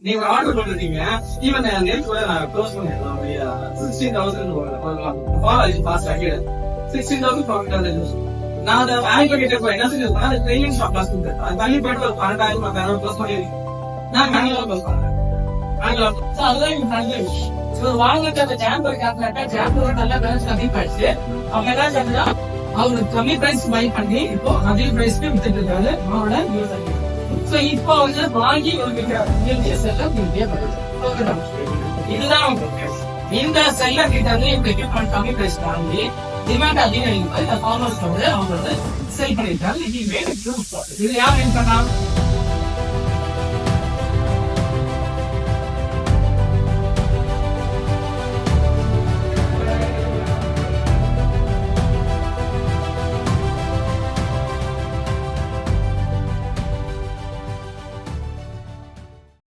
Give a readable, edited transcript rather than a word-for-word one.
நீங்க ஆர்டர் பண்றீங்க ஈவன் நேற்று கூட நான் க்ளோஸ் பண்ணிடலாம் 16,000 பாஸ் ஆகி 16,000 நான் அதை வாங்கி கிட்ட போய் என்ன செஞ்சேன் அது ட்ரெயினிங் ஷாப் கிளாஸ் அது தள்ளி போயிட்டு ஒரு 12,000 க்ளோஸ் பண்ணிருக்கேன் நான் கண்டிப்பா க்ளோஸ் பண்றேன் அதுதான் எனக்கு நல்ல விஷயம் வாங்கிட்டு அந்த ஜாம்பர் காட்டினாக்கா ஜாம்பர் நல்லா பேலன்ஸ் கம்மி போயிடுச்சு அவங்க என்ன செஞ்சா அவங்களுக்கு கம்மி பிரைஸ் பை பண்ணி இப்போ அதே பிரைஸ்க்கு வித்துட்டு இருக்காரு அவரோட யூசர். சோ இப்போ வந்து வாங்கி இதுதான் இந்த செல்லர் கிட்ட வந்து இப்ப எக்யூப்மெண்ட் கம்மி பிரைஸ் வாங்கி டிமாண்ட் அதிகம் ஃபார்மர்ஸ் வந்து அவங்க வந்து செல் பண்ணிருக்காங்க. இது யார் என்ன பண்ணா